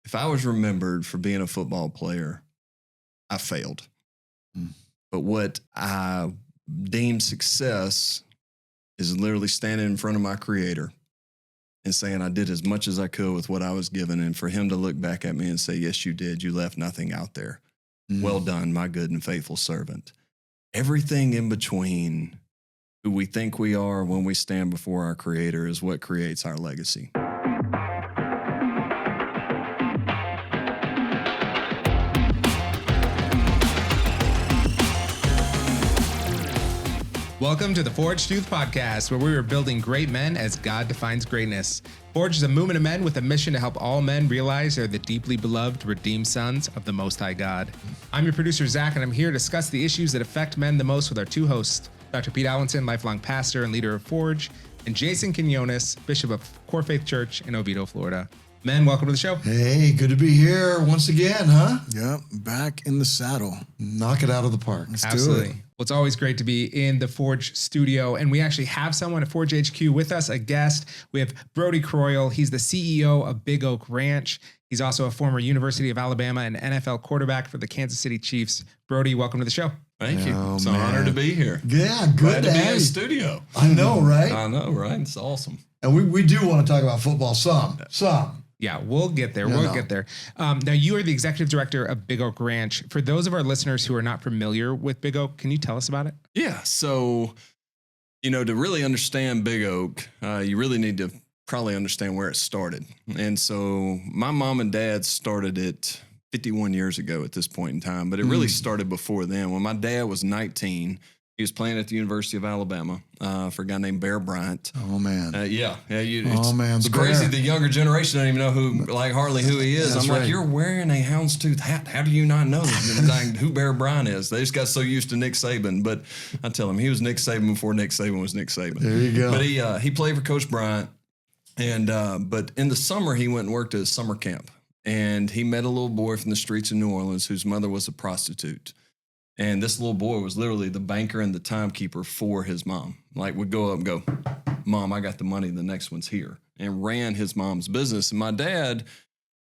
if I was remembered for being a football player, I failed. But what I deem success is literally standing in front of my Creator and saying I did as much as I could with what I was given, and for him to look back at me and say, yes, you did. You left nothing out there. Well done, my good and faithful servant. Everything in between who we think we are when we stand before our Creator is what creates our legacy. Welcome to the Forged Youth Podcast, where we are building great men as God defines greatness. Forged is a movement of men with a mission to help all men realize they're the deeply beloved, redeemed sons of the Most High God. I'm your producer, Zach, and I'm here to discuss the issues that affect men the most with our two hosts, Dr. Pete Alwinson, lifelong pastor and leader of Forge, and Jayson Quiñones, Bishop of Core Faith Church in Oviedo, Florida. Men, welcome to the show. Hey, good to be here once again, huh? Yep, back in the saddle. Knock it out of the park. Let's Absolutely. do it. Well, it's always great to be in the Forge studio, and we actually have someone at Forge HQ with us, a guest. We have Brodie Croyle. He's the CEO of Big Oak Ranch. He's also a former University of Alabama and NFL quarterback for the Kansas City Chiefs. Brodie, welcome to the show. Thank you. It's an honor to be here. Yeah, good Glad to to be have in you. the studio. I know, right? I know, right? It's awesome. And we do want to talk about football some. Yeah, we'll get there. No, We'll no. get there. Now, you are the executive director of Big Oak Ranch. For those of our listeners who are not familiar with Big Oak, can you tell us about it? Yeah. So, to really understand Big Oak, you really need to probably understand where it started. And so my mom and dad started it 51 years ago at this point in time, but it really started before then. When my dad was 19, he was playing at the University of Alabama for a guy named Bear Bryant. Oh, man. It's crazy. Bear. The younger generation don't even know hardly who he is. That's I'm like, right. you're wearing a houndstooth hat. How do you not know who Bear Bryant is? They just got so used to Nick Saban. But I tell him he was Nick Saban before Nick Saban was Nick Saban. There you go. But he played for Coach Bryant, and but in the summer he went and worked at a summer camp, and he met a little boy from the streets of New Orleans whose mother was a prostitute. And this little boy was literally the banker and the timekeeper for his mom. Like, would go up and go, Mom, I got the money. The next one's here. And ran his mom's business. And my dad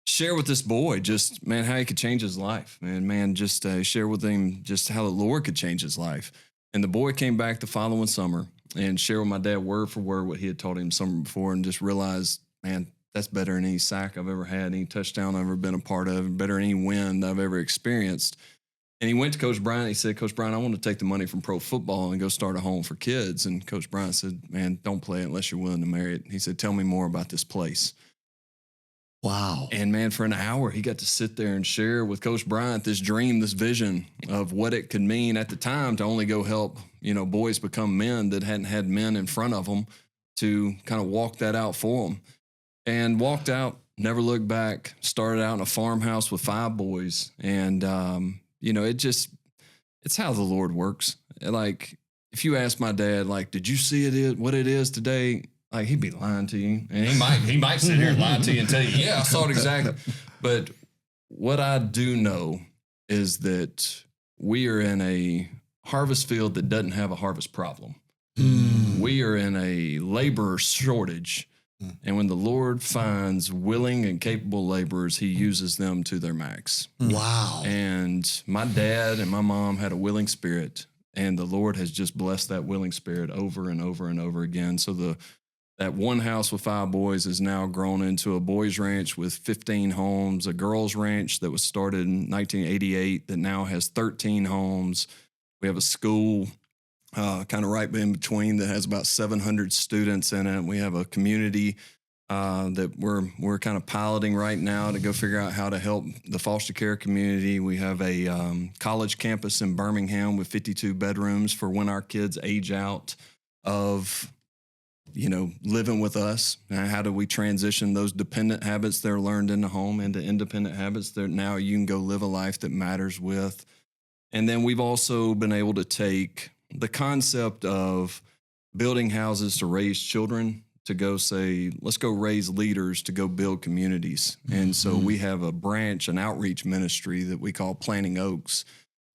shared with this boy just, man, how he could change his life. And, man, just share with him just how the Lord could change his life. And the boy came back the following summer and shared with my dad word for word what he had taught him summer before, and just realized, man, that's better than any sack I've ever had, any touchdown I've ever been a part of, better than any win I've ever experienced. And he went to Coach Bryant. He said, Coach Bryant, I want to take the money from pro football and go start a home for kids. And Coach Bryant said, man, don't play it unless you're willing to marry it. He said, tell me more about this place. Wow. And, man, for an hour, he got to sit there and share with Coach Bryant this dream, this vision of what it could mean at the time to only go help, boys become men that hadn't had men in front of them, to kind of walk that out for them. And walked out, never looked back, started out in a farmhouse with 5 boys. And, it's how the Lord works. Like, if you ask my dad, like, did you see what it is today? Like, he'd be lying to you. And he might sit here and lie to you and tell you, yeah, I saw it exactly. But what I do know is that we are in a harvest field that doesn't have a harvest problem. We are in a labor shortage. And when the Lord finds willing and capable laborers, he uses them to their max. Wow. And my dad and my mom had a willing spirit, and the Lord has just blessed that willing spirit over and over and over again. So that one house with 5 boys is now grown into a boys' ranch with 15 homes, a girls' ranch that was started in 1988 that now has 13 homes. We have a school kind of right in between that has about 700 students in it. We have a community that we're kind of piloting right now to go figure out how to help the foster care community. We have a college campus in Birmingham with 52 bedrooms for when our kids age out of, living with us. How do we transition those dependent habits that are learned in the home into independent habits that now you can go live a life that matters with. And then we've also been able to take the concept of building houses to raise children to go say, let's go raise leaders to go build communities. And so we have a branch, an outreach ministry that we call Planting Oaks,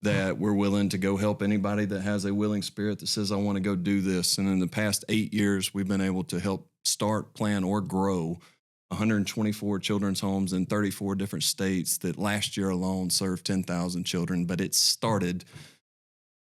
that we're willing to go help anybody that has a willing spirit that says, I want to go do this. And in the past 8 years, we've been able to help start, plan, or grow 124 children's homes in 34 different states that last year alone served 10,000 children, but it started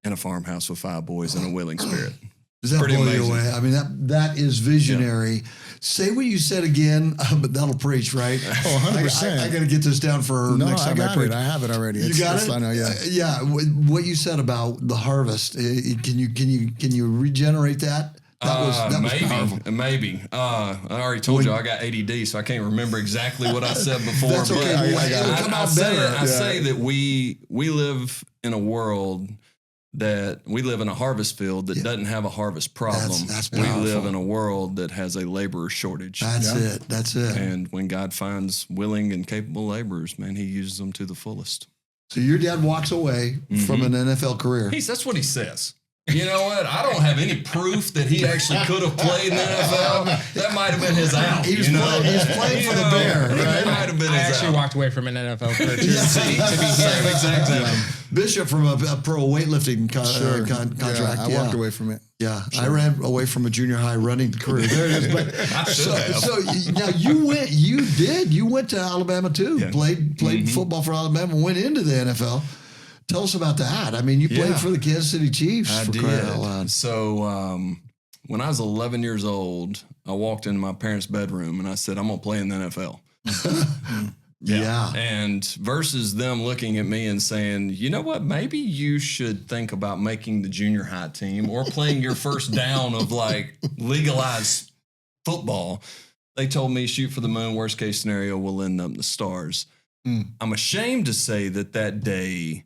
in a farmhouse with 5 boys and a willing spirit. Does that Pretty blow you amazing. away? I mean, that is visionary. Say what you said again, but that'll preach, right? Oh, 100%. I got to get this down for No, next I time got preach. it. I have it already. You got it? I know, yeah. Yeah. What you said about the harvest, can you regenerate that? That was maybe, powerful. maybe. I already told you I got ADD, so I can't remember exactly what I said before. That's okay. But It'll come out better. I say that we live in a world that we live in a harvest field that doesn't have a harvest problem. That's we powerful. live in a world that has a laborer shortage. That's it. And when God finds willing and capable laborers, man, he uses them to the fullest. So your dad walks away from an NFL career. That's what he says. You know what? I don't have any proof that he actually could have played in the NFL. That might have been his out. He was playing for the Bear, That right? might have been I his actually out. walked away from an NFL career too. See, to be same exact thing. Bishop from a pro weightlifting contract. Yeah, I walked away from it. Yeah, I ran away from a junior high running career. There it is. But I should have. so now you went to Alabama too. Yeah. Played football for Alabama. Went into the NFL. Tell us about that. I mean, you played for the Kansas City Chiefs. I for did. crying out loud. So when I was 11 years old, I walked into my parents' bedroom and I said, I'm going to play in the NFL. Yeah. And versus them looking at me and saying, you know what, maybe you should think about making the junior high team or playing your first down of like legalized football. They told me shoot for the moon, worst case scenario, we'll end up in the stars. I'm ashamed to say that day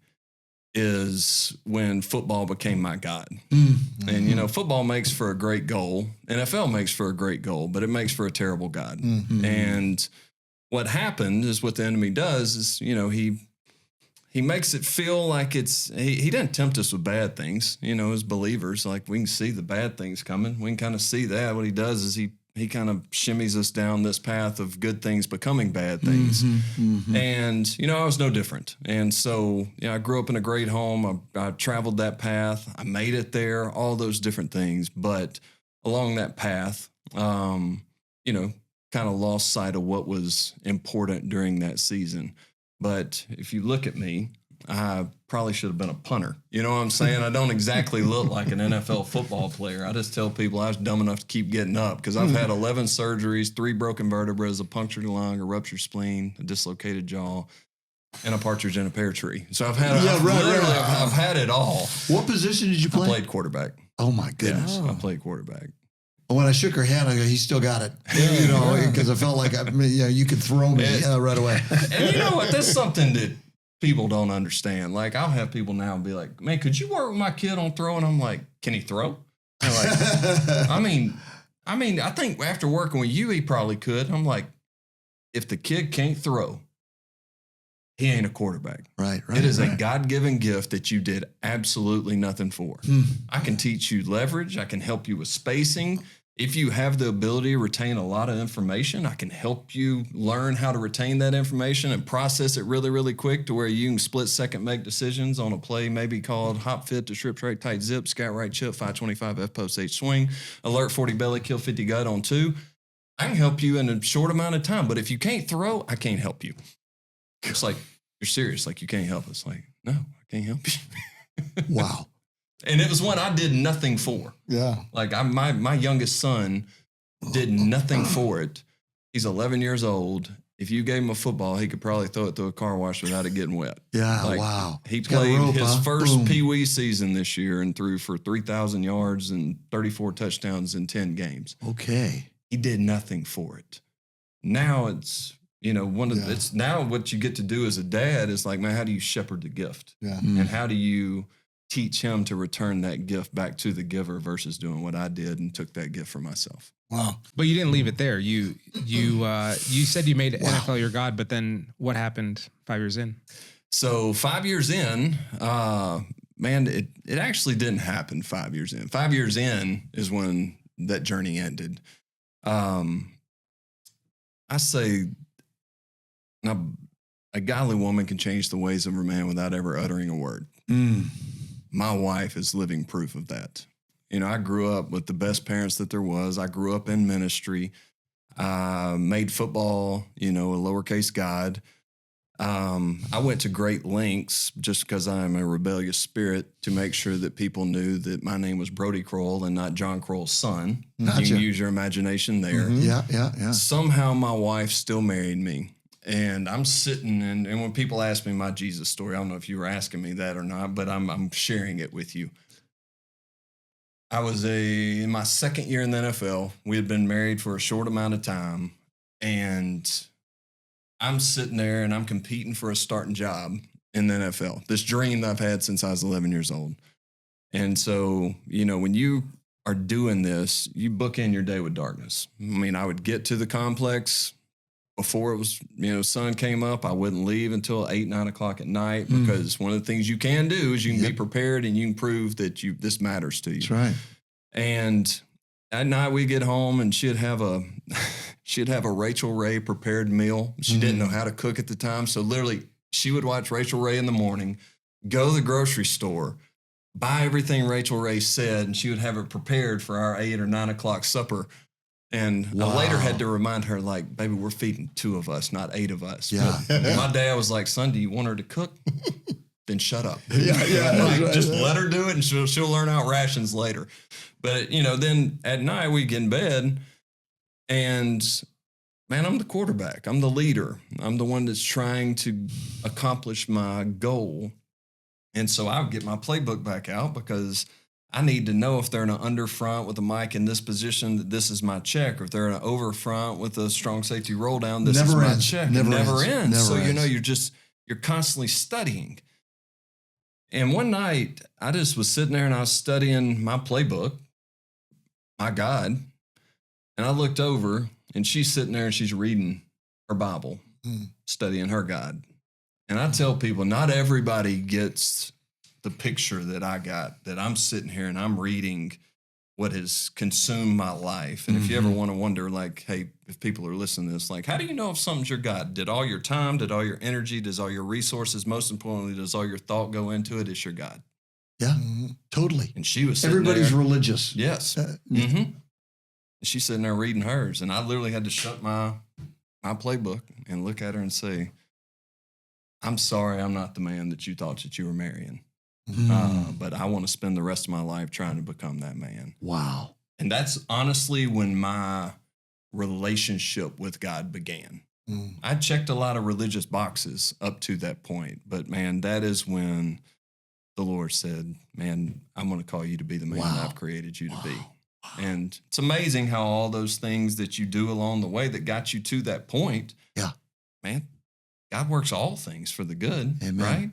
is when football became my God. And, you know, football makes for a great goal. NFL makes for a great goal, but it makes for a terrible God. And what happened is what the enemy does is, you know, he makes it feel like he didn't tempt us with bad things, you know, as believers. Like we can see the bad things coming. We can kind of see that. What he does is he kind of shimmies us down this path of good things becoming bad things. And, you know, I was no different. And so, you know, I grew up in a great home. I traveled that path. I made it there, all those different things. But along that path, you know, kind of lost sight of what was important during that season. But if you look at me, I probably should have been a punter. You know what I'm saying? I don't exactly look like an NFL football player. I just tell people I was dumb enough to keep getting up because I've had 11 surgeries, 3 broken vertebrae, a punctured lung, a ruptured spleen, a dislocated jaw, and a partridge in a pear tree. So I've had I've had it all. What position did you I play? played quarterback. Oh my goodness. I played quarterback. When I shook her hand, I go, he still got it. You know, because I felt like you could throw me right away. And you know what? That's something that people don't understand. Like I'll have people now be like, man, could you work with my kid on throwing? I'm like, can he throw? They're like, I mean, I think after working with you, he probably could. I'm like, if the kid can't throw, he ain't a quarterback. Right. It is a God-given gift that you did absolutely nothing for. I can teach you leverage. I can help you with spacing. If you have the ability to retain a lot of information, I can help you learn how to retain that information and process it really, really quick to where you can split second make decisions on a play maybe called hop fit to strip straight tight zip, scout right chip, 525 F post H swing, alert 40 belly, kill 50 gut on 2. I can help you in a short amount of time. But if you can't throw, I can't help you. It's like, you're serious. Like, you can't help us. Like, no, I can't help you. Wow. And it was one I did nothing for. Yeah. Like my youngest son did nothing for it. He's 11 years old. If you gave him a football, he could probably throw it through a car wash without it getting wet. Yeah, Like, wow. He He's got a played rope, his huh? first Boom. Pee Wee season this year and threw for 3,000 yards and 34 touchdowns in 10 games. Okay. He did nothing for it. Now it's, you know, it's now what you get to do as a dad is like, man, how do you shepherd the gift? Yeah. And how do you teach him to return that gift back to the giver versus doing what I did and took that gift for myself? Wow. But you didn't leave it there. You said you made NFL your God, but then what happened 5 years in? So 5 years in, man, it actually didn't happen 5 years in. 5 years in is when that journey ended. I say now a godly woman can change the ways of her man without ever uttering a word. My wife is living proof of that. You know, I grew up with the best parents that there was. I grew up in ministry. I made football, a lowercase God. I went to great lengths just because I am a rebellious spirit to make sure that people knew that my name was Brodie Croyle and not John Croyle's son. Gotcha. You can use your imagination there. Yeah. Somehow my wife still married me. And I'm sitting and when people ask me my Jesus story, I don't know if you were asking me that or not, but I'm sharing it with you. I was in my second year in the NFL. We had been married for a short amount of time, and I'm sitting there and I'm competing for a starting job in the NFL. This dream that I've had since I was 11 years old. And so, when you are doing this, you bookend your day with darkness. I mean, I would get to the complex before it was, sun came up. I wouldn't leave until 8, 9 o'clock at night because one of the things you can do is you can be prepared and you can prove that this matters to you. That's right. And at night we get home and she'd have a Rachel Ray prepared meal. She didn't know how to cook at the time. So literally she would watch Rachel Ray in the morning, go to the grocery store, buy everything Rachel Ray said, and she would have it prepared for our 8 or 9 o'clock supper. And I later had to remind her, like, baby, we're feeding 2 of us, not 8 of us. Yeah. But my dad was like, son, do you want her to cook? Then shut up. Yeah. Just let her do it and she'll learn out rations later. But, then at night we get in bed and, man, I'm the quarterback. I'm the leader. I'm the one that's trying to accomplish my goal. And so I would get my playbook back out because I need to know if they're in an under front with a mic in this position, that this is my check. Or if they're in an over front with a strong safety roll down, this is my check. It never ends. So, you're constantly studying. And one night I just was sitting there and I was studying my playbook, my God. And I looked over and she's sitting there and she's reading her Bible, studying her God. And I tell people, not everybody gets the picture that I got, that I'm sitting here and I'm reading what has consumed my life. And if you ever want to wonder, like, hey, if people are listening to this, like, how do you know if something's your God? Did all your time, did all your energy, does all your resources, most importantly, does all your thought go into it? It's your God. Yeah, totally. And she was sitting Everybody's there. religious. Yes. And she's sitting there reading hers. And I literally had to shut my playbook and look at her and say, I'm sorry, I'm not the man that you thought that you were marrying. But I want to spend the rest of my life trying to become that man. Wow. And that's honestly when my relationship with God began. I checked a lot of religious boxes up to that point. But, man, that is when the Lord said, man, I'm going to call you to be the man that I've created you to be. And it's amazing how all those things that you do along the way that got you to that point, man, God works all things for the good, right?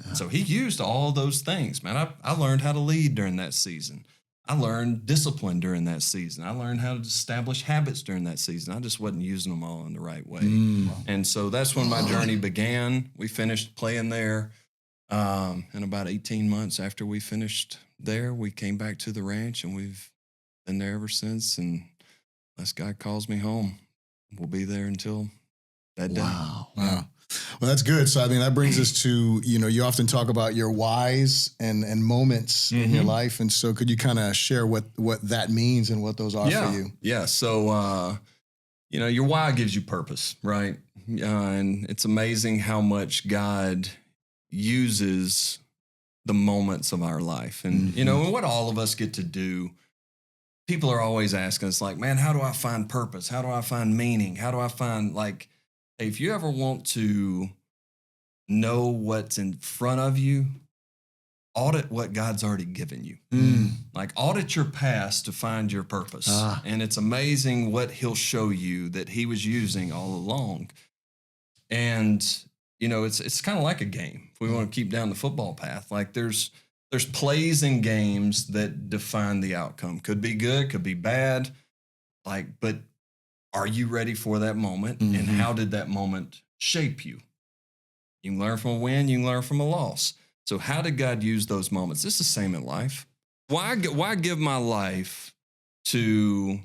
Yeah. So he used all those things, man. I learned how to lead during that season. I learned discipline during that season. I learned how to establish habits during that season. I just wasn't using them all in the right way. And so that's when my journey began. We finished playing there. And about 18 months after we finished there, we came back to the ranch, and we've been there ever since. And unless God calls me home, we'll be there until that day. Wow. Well, that's good. So, I mean, that brings us to, you often talk about your whys and moments in your life. And so could you kind of share what that means and what those are for you? Yeah. So, your why gives you purpose, right? And it's amazing how much God uses the moments of our life. And, and what all of us get to do, people are always asking us, like, man, how do I find purpose? How do I find meaning? How do I find, like, hey, if you ever want to know what's in front of you, audit what God's already given you. Like, audit your past to find your purpose. And it's amazing what he'll show you that he was using all along. And, it's kind of like a game. If we want to keep down the football path, like there's plays and games that define the outcome. Could be good, could be bad. But are you ready for that moment? And how did that moment shape you? You can learn from a win, you can learn from a loss. So how did God use those moments? It's the same in life. Why give my life to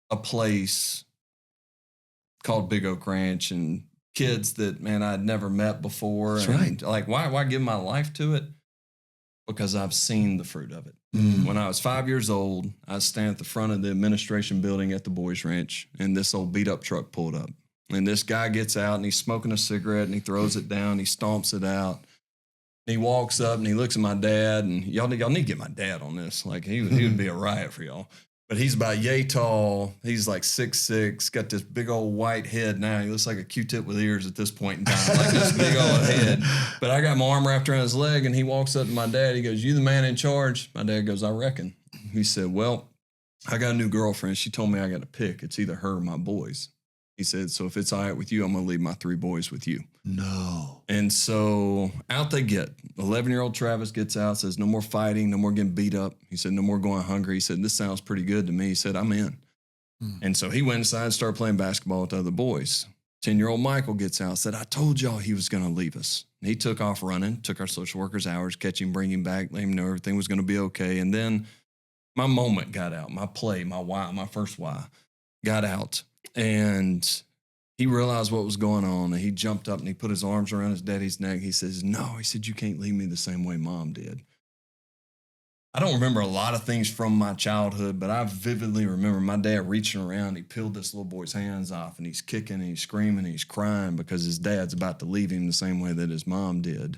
a place called Big Oak Ranch and kids that, man, I'd never met before? That's and like, why give my life to it? because I've seen the fruit of it. When I was 5 years old, I was standing at the front of the administration building at the boys' ranch, and this old beat-up truck pulled up. And this guy gets out, and he's smoking a cigarette, and he throws it down, he stomps it out. And he walks up, and he looks at my dad, and y'all need to get my dad on this. Like, he would be a riot for y'all. But he's about yay tall. He's like 6'6", got this big old white head now. He looks like a Q-tip with ears at this point in time, like this big old head. But I got my arm wrapped around his leg, and he walks up to my dad. He goes, "You the man in charge?" My dad goes, "I reckon." He said, "Well, I got a new girlfriend. She told me I got to pick. It's either her or my boys." He said, "So if it's all right with you, I'm going to leave my 3 boys with you." No. And so out they get. 11-year-old Travis gets out, says, "No more fighting, no more getting beat up." He said, "No more going hungry." He said, "This sounds pretty good to me." He said, "I'm in." And so he went inside and started playing basketball with the other boys. 10-year-old Michael gets out, said, "I told y'all he was going to leave us." And he took off running, took our social workers hours, catch him, bring him back, let him know everything was going to be okay. And then my moment got out, my play, my why, my first why got out. And he realized what was going on, and he jumped up and he put his arms around his daddy's neck. He says, "No," he said, "you can't leave me the same way Mom did." I don't remember a lot of things from my childhood, but I vividly remember my dad reaching around. He peeled this little boy's hands off, and he's kicking and he's screaming and he's crying because his dad's about to leave him the same way that his mom did.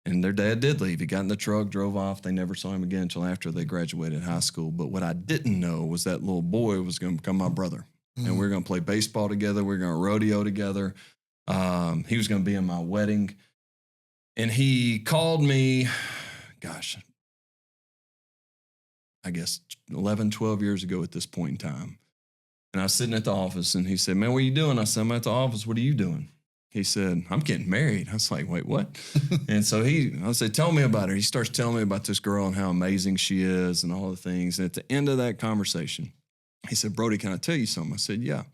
And their dad did leave. He got in the truck, drove off. They never saw him again until after they graduated high school. But what I didn't know was that little boy was going to become my brother. And we were going to play baseball together. We were going to rodeo together. He was going to be in my wedding. And he called me, gosh, I guess 11, 12 years ago at this point in time. And I was sitting at the office, and he said, "Man, what are you doing?" I said, "I'm at the office. What are you doing?" He said, "I'm getting married." I was like, "Wait, what?" And so I said, "Tell me about her." He starts telling me about this girl and how amazing she is and all the things. And at the end of that conversation, he said, "Brodie, can I tell you something?" I said, "Yeah."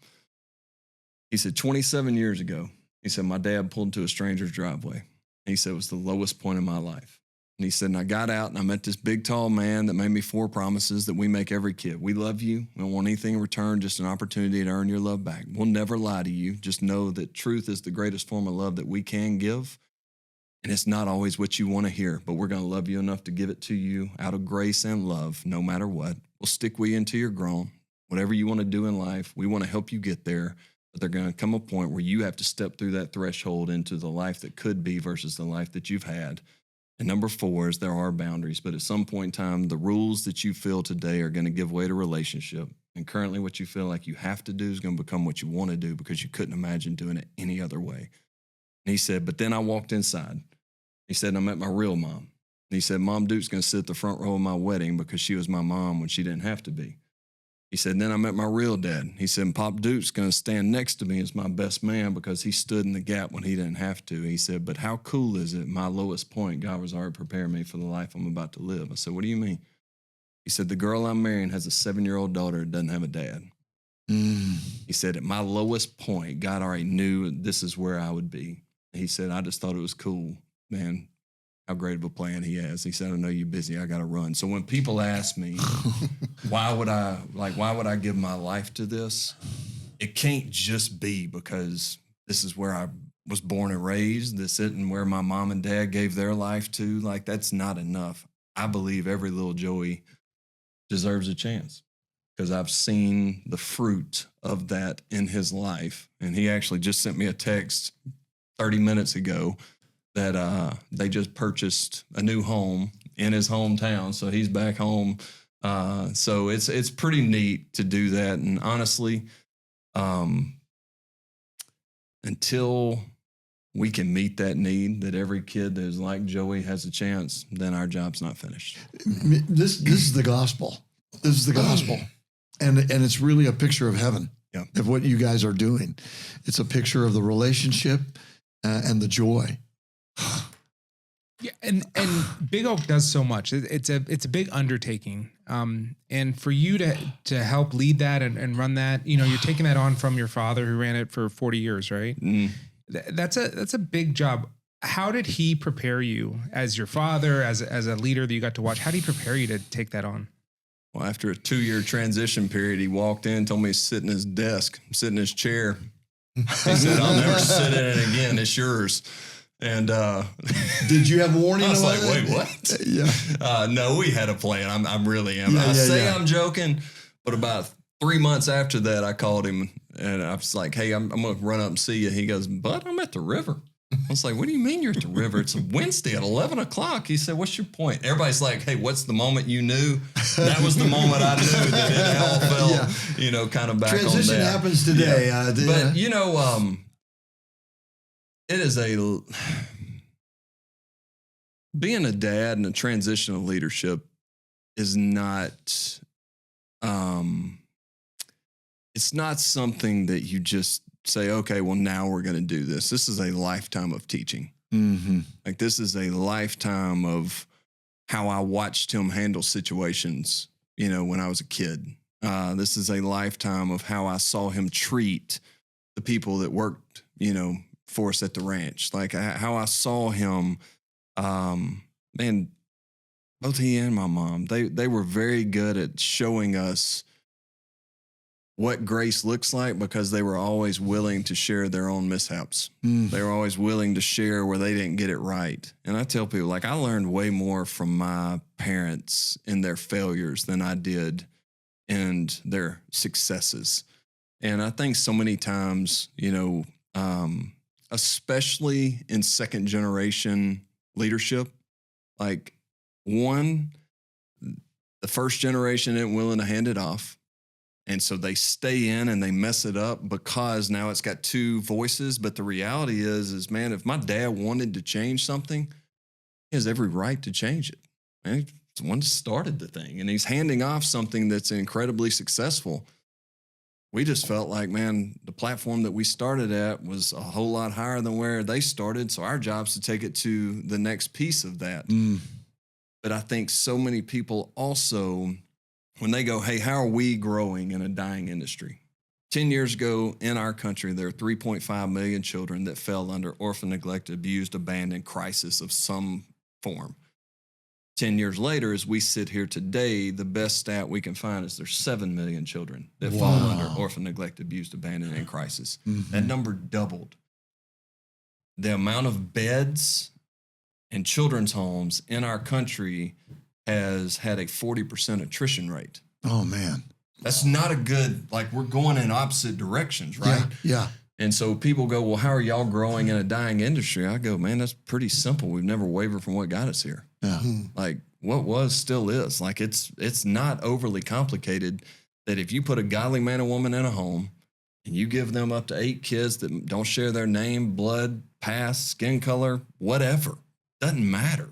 He said, 27 years ago, he said, my dad pulled into a stranger's driveway. He said, it was the lowest point in my life. And he said, and I got out and I met this big, tall man that made me 4 promises that we make every kid. We love you. We don't want anything in return, just an opportunity to earn your love back. We'll never lie to you. Just know that truth is the greatest form of love that we can give. And it's not always what you want to hear, but we're going to love you enough to give it to you out of grace and love, no matter what. We'll stick with you until you're grown. Whatever you want to do in life, we want to help you get there. But there's going to come a point where you have to step through that threshold into the life that could be versus the life that you've had. And number 4 is there are boundaries, but at some point in time, the rules that you feel today are going to give way to relationship. And currently what you feel like you have to do is going to become what you want to do because you couldn't imagine doing it any other way. And he said, but then I walked inside. He said, I met my real mom. And he said, Mom Duke's going to sit at the front row of my wedding because she was my mom when she didn't have to be. He said, then I met my real dad. He said, Pop Duke's going to stand next to me as my best man because he stood in the gap when he didn't have to. He said, but how cool is it? My lowest point, God was already preparing me for the life I'm about to live. I said, what do you mean? He said, the girl I'm marrying has a 7-year-old daughter that doesn't have a dad. He said, at my lowest point, God already knew this is where I would be. He said, I just thought it was cool, man, how great of a plan he has. He said, I know you're busy. I got to run. So when people ask me, why would I give my life to this? It can't just be because this is where I was born and raised. This isn't where my mom and dad gave their life to. Like, that's not enough. I believe every little Joey deserves a chance because I've seen the fruit of that in his life. And he actually just sent me a text 30 minutes ago that they just purchased a new home in his hometown. So he's back home. So it's pretty neat to do that. And honestly, until we can meet that need that every kid that is like Joey has a chance, then our job's not finished. This is the gospel. This is the gospel. And it's really a picture of heaven, of what you guys are doing. It's a picture of the relationship and the joy. Yeah, and Big Oak does so much. It's a big undertaking. And for you to help lead that and run that, you know, you're taking that on from your father who ran it for 40 years, right? That's a big job. How did he prepare you as your father, as a leader that you got to watch? How did he prepare you to take that on? Well, after a 2-year transition period, he walked in, told me to sit in his desk, sit in his chair. He said, I'll never sit in it again. It's yours. And did you have warning? I was about like, that? wait, what? Yeah. No, we had a plan. I'm really am. Yeah, I say yeah. I'm joking, but about 3 months after that, I called him and I was like, hey, I'm going to run up and see you. He goes, bud, I'm at the river. I was like, what do you mean you're at the river? It's a Wednesday at 11 o'clock. He said, what's your point? Everybody's like, hey, what's the moment you knew? That was the moment I knew that it all fell, kind of back on that. Transition happens today. Yeah. But, it is being a dad and a transitional leadership is not, it's not something that you just say, okay, well, now we're going to do this. This is a lifetime of teaching. Mm-hmm. Like this is a lifetime of how I watched him handle situations, when I was a kid. This is a lifetime of how I saw him treat the people that worked, for us at the ranch. Like how I saw him, man, both he and my mom, they were very good at showing us what grace looks like because they were always willing to share their own mishaps. They were always willing to share where they didn't get it right. And I tell people, like, I learned way more from my parents in their failures than I did in their successes. And I think so many times, especially in second generation leadership, like the first generation isn't willing to hand it off. And so they stay in and they mess it up because now it's got two voices. But the reality is, man, if my dad wanted to change something, he has every right to change it. Man, he's the one that started the thing. And he's handing off something that's incredibly successful. We just felt like, man, the platform that we started at was a whole lot higher than where they started. So our job's to take it to the next piece of that. But I think so many people also, when they go, hey, how are we growing in a dying industry? 10 years ago in our country, there are 3.5 million children that fell under orphan, neglected, abused, abandoned, crisis of some form. 10 years later, as we sit here today, the best stat we can find is there's 7 million children that fall under orphan, neglected, abused, abandoned, and crisis. That number doubled. The amount of beds and children's homes in our country has had a 40% attrition rate. Oh, man. That's not a good, like, we're going in opposite directions, right? Yeah. And so people go, well, how are y'all growing in a dying industry? I go, man, that's pretty simple. We've never wavered from what got us here. Yeah. Like, what was still is. Like, it's not overly complicated that if you put a godly man or woman in a home and you give them up to 8 kids that don't share their name, blood, past, skin color, whatever, doesn't matter.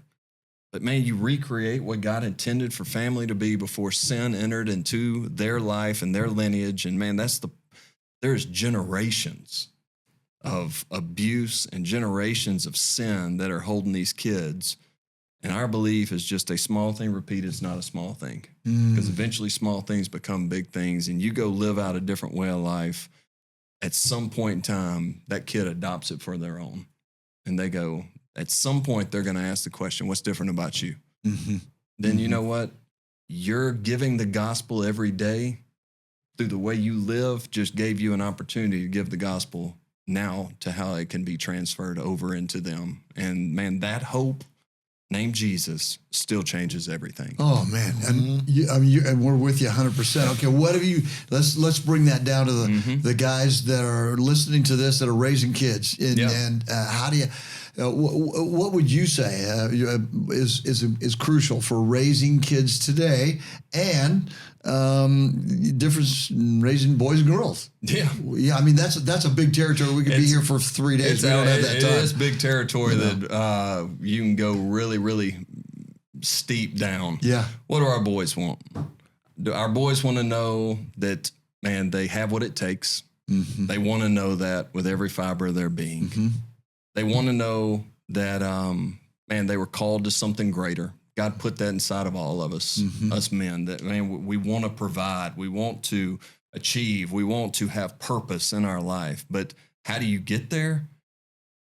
But man, you recreate what God intended for family to be before sin entered into their life and their lineage. And man, there's generations of abuse and generations of sin that are holding these kids. And our belief is just a small thing repeated is not a small thing. Because eventually small things become big things and you go live out a different way of life. At some point in time, that kid adopts it for their own. And they go, at some point, they're going to ask the question, what's different about you? Then you know what? You're giving the gospel every day through the way you live just gave you an opportunity to give the gospel now to how it can be transferred over into them. And man, that hope named Jesus still changes everything. Oh man. And and we're with you 100%. Okay. What have you, let's bring that down to the guys that are listening to this, that are raising kids and how do you, what would you say is crucial for raising kids today and difference in raising boys and girls? Yeah. I mean, that's a big territory. We could be here for 3 days. We don't have that time. It is big territory that you can go really, really steep down. Yeah. What do our boys want? Do our boys want to know that, man, they have what it takes? They want to know that with every fiber of their being. They want to know that, man, they were called to something greater. God put that inside of all of us, us men, that, man, we want to provide. We want to achieve. We want to have purpose in our life. But how do you get there?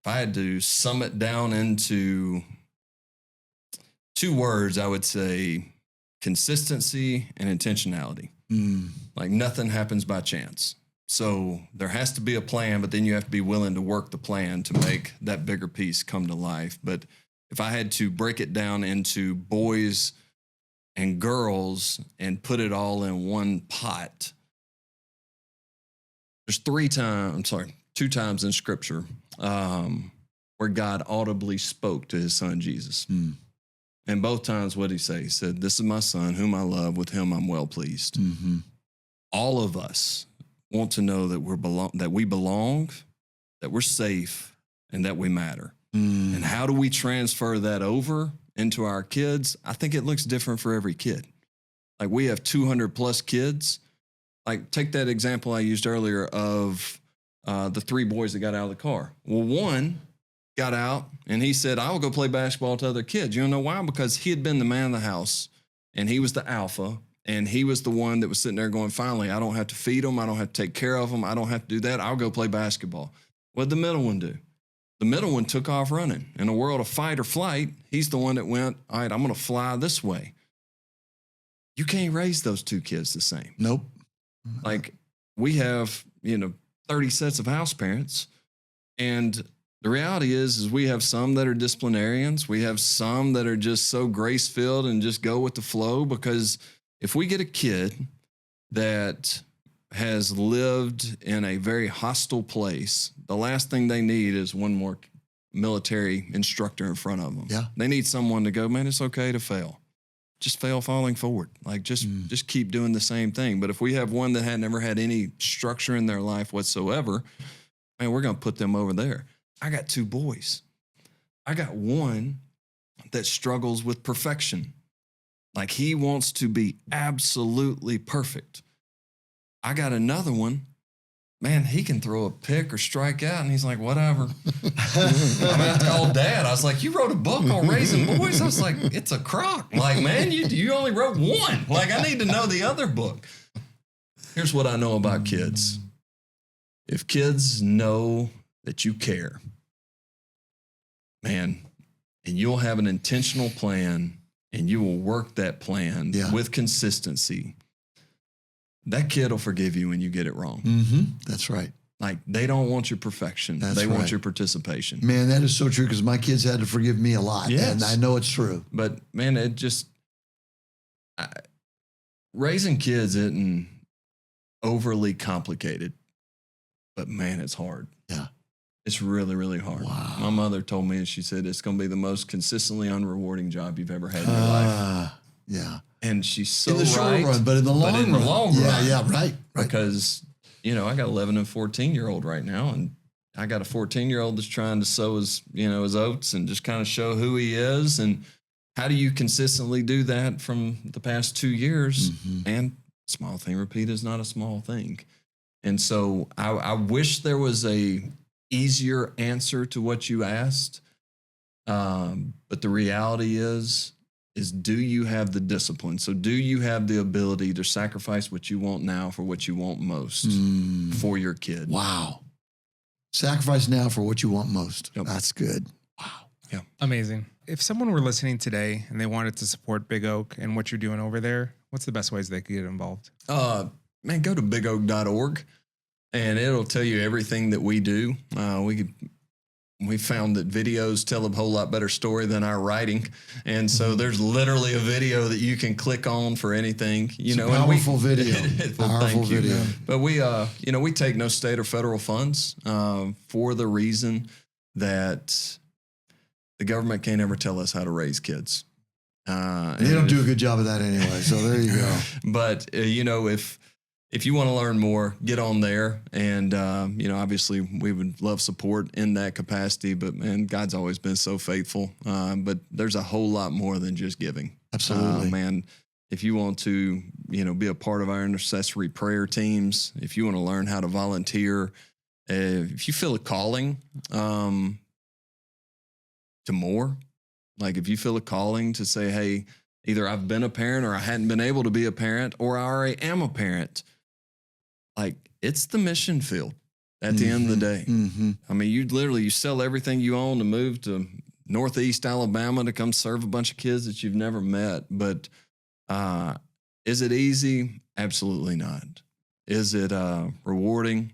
If I had to sum it down into 2 words, I would say consistency and intentionality. Like nothing happens by chance. So there has to be a plan, but then you have to be willing to work the plan to make that bigger piece come to life. But if I had to break it down into boys and girls and put it all in one pot, there's two times in Scripture where God audibly spoke to his son Jesus. And both times, what did he say? He said, "This is my son whom I love, with him I'm well pleased." All of us want to know that we belong, that we're safe, and that we matter. And how do we transfer that over into our kids? I think it looks different for every kid. Like, we have 200 plus kids. Like, take that example I used earlier of the 3 boys that got out of the car. Well, one got out and he said, "I will go play basketball to other kids." You know why? Because he had been the man of the house and he was the alpha. And he was the one that was sitting there going, "Finally, I don't have to feed them. I don't have to take care of them. I don't have to do that. I'll go play basketball." What did the middle one do? The middle one took off running. In a world of fight or flight, he's the one that went, "All right, I'm going to fly this way." You can't raise those 2 kids the same. Nope. Like, we have, 30 sets of house parents. And the reality is we have some that are disciplinarians. We have some that are just so grace-filled and just go with the flow, because if we get a kid that has lived in a very hostile place, the last thing they need is one more military instructor in front of them. Yeah. They need someone to go, "Man, it's okay to fail. Just fail falling forward. Like, just keep doing the same thing." But if we have one that had never had any structure in their life whatsoever, man, we're going to put them over there. I got 2 boys. I got one that struggles with perfection. Like, he wants to be absolutely perfect. I got another one, man, he can throw a pick or strike out, and he's like, "Whatever." I mean, I called Dad. I was like, "You wrote a book on raising boys?" I was like, "It's a crock." Like, "Man, you only wrote one. Like, I need to know the other book." Here's what I know about kids. If kids know that you care, man, and you'll have an intentional plan, and you will work that plan with consistency, that kid will forgive you when you get it wrong. That's right. Like, they don't want your perfection. They want your participation. Man, that is so true, because my kids had to forgive me a lot. Yes. And I know it's true. But, man, raising kids isn't overly complicated. But, man, it's hard. Yeah. It's really, really hard. Wow. My mother told me, she said, "It's going to be the most consistently unrewarding job you've ever had in your life." Yeah. And she's so in the right. short run, but in the long run. The long run. Yeah, right. Because, I got 11 and 14-year-old right now, and I got a 14-year-old that's trying to sow his oats and just kind of show who he is. And how do you consistently do that from the past 2 years? And small thing repeat is not a small thing. And so I wish there was a easier answer to what you asked. But the reality is do you have the discipline? So do you have the ability to sacrifice what you want now for what you want most for your kid? Wow. Sacrifice now for what you want most. Yep. That's good. Wow. Yeah. Amazing. If someone were listening today and they wanted to support Big Oak and what you're doing over there, what's the best ways they could get involved? Man, go to bigoak.org and it'll tell you everything that we do. We found that videos tell a whole lot better story than our writing. And so there's literally a video that you can click on for anything, It's a powerful video. Powerful video. But we take no state or federal funds for the reason that the government can't ever tell us how to raise kids. They don't do a good job of that anyway. So there you go. But, if you want to learn more, get on there. And, obviously we would love support in that capacity. But, man, God's always been so faithful. But there's a whole lot more than just giving. Absolutely. Man, if you want to, be a part of our intercessory prayer teams, if you want to learn how to volunteer, if you feel a calling to more, like if you feel a calling to say, hey, either I've been a parent or I hadn't been able to be a parent or I already am a parent, like it's the mission field at the end of the day. I mean, you sell everything you own to move to Northeast Alabama to come serve a bunch of kids that you've never met. But is it easy? Absolutely not. Is it rewarding?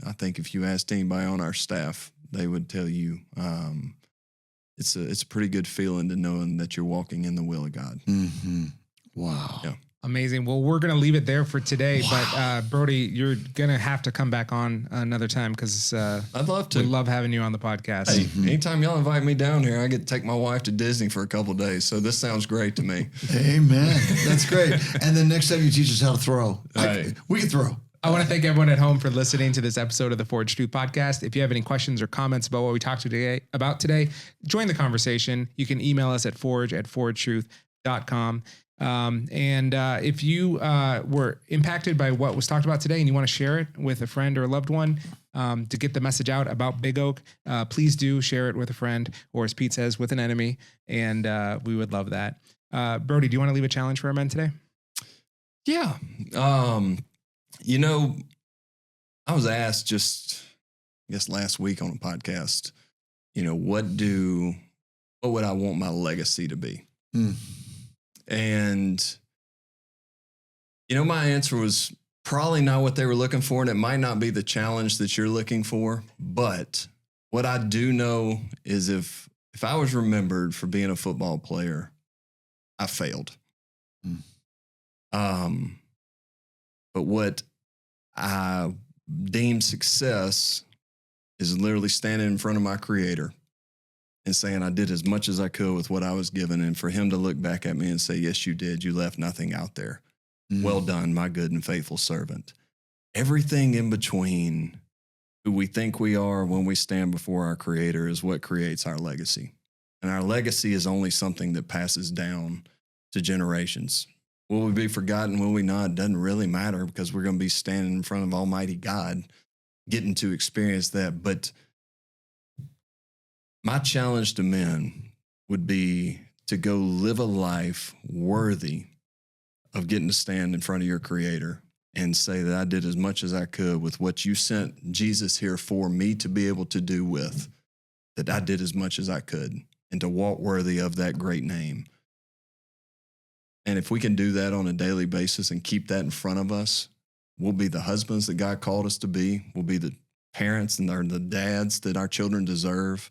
I think if you asked anybody on our staff, they would tell you it's a pretty good feeling to knowing that you're walking in the will of God. Mm-hmm. Wow. Yeah. Amazing. Well, we're going to leave it there for today, but Brodie, you're going to have to come back on another time because I'd love to. We love having you on the podcast. Hey, anytime y'all invite me down here, I get to take my wife to Disney for a couple of days. So this sounds great to me. Amen. That's great. And then next time you teach us how to throw. Hey. We can throw. I want to thank everyone at home for listening to this episode of the Forged Truth Podcast. If you have any questions or comments about what we talked about today, join the conversation. You can email us at forge@forgetruth.com. And if you were impacted by what was talked about today and you want to share it with a friend or a loved one to get the message out about Big Oak, please do share it with a friend, or as Pete says, with an enemy. And we would love that. Brodie, do you want to leave a challenge for our men today? Yeah. I was asked just, I guess, last week on a podcast, what would I want my legacy to be? And, my answer was probably not what they were looking for, and it might not be the challenge that you're looking for. But what I do know is if I was remembered for being a football player, I failed. But what I deem success is literally standing in front of my Creator and saying I did as much as I could with what I was given, and for him to look back at me and say, yes, you did. You left nothing out there. Well done, my good and faithful servant. Everything in between who we think we are when we stand before our Creator is what creates our legacy. And our legacy is only something that passes down to generations. Will we be forgotten? Will we not? It doesn't really matter, because we're going to be standing in front of Almighty God, getting to experience that. But my challenge to men would be to go live a life worthy of getting to stand in front of your Creator and say that I did as much as I could with what you sent Jesus here for me to be able to do with, that I did as much as I could, and to walk worthy of that great name. And if we can do that on a daily basis and keep that in front of us, we'll be the husbands that God called us to be. We'll be the parents and the dads that our children deserve.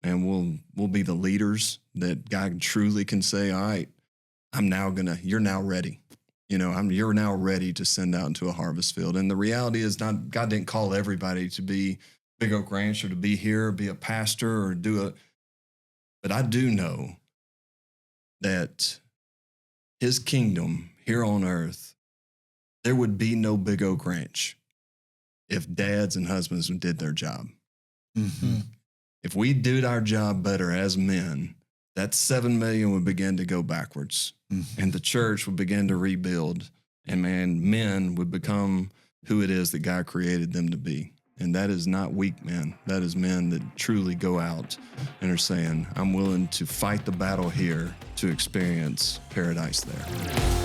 And we'll be the leaders that God truly can say, all right, you're now ready. You're now ready to send out into a harvest field. And the reality is God didn't call everybody to be Big Oak Ranch or to be here, or be a pastor or but I do know that His kingdom here on earth, there would be no Big Oak Ranch if dads and husbands did their job. Mm-hmm. If we did our job better as men, that 7 million would begin to go backwards, and the church would begin to rebuild, and men would become who it is that God created them to be. And that is not weak men. That is men that truly go out and are saying, I'm willing to fight the battle here to experience paradise there.